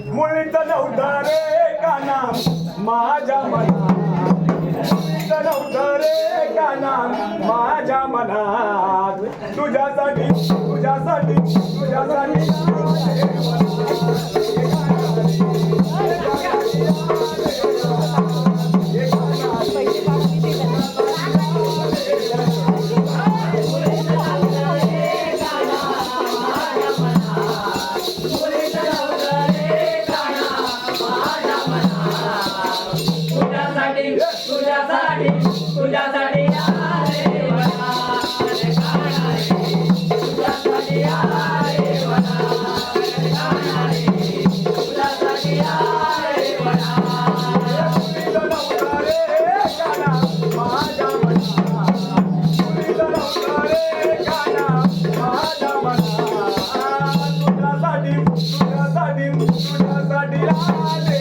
मुळीच नव्हतं रे काना माझ्या मनात, मुळीच नव्हतं रे काना माझ्या मनात, तुझ्यासाठी तुझ्यासाठी तुझ्यासाठी तुझ्यासाठी तुझ्यासाठी आले वना तुझ्यासाठी आले वना तुझ्यासाठी आले वना माझ्या मनात, मुळीच नव्हतं रे काना माझ्या मनात, तुझ्यासाठी तुझ्यासाठी तुझ्यासाठी आले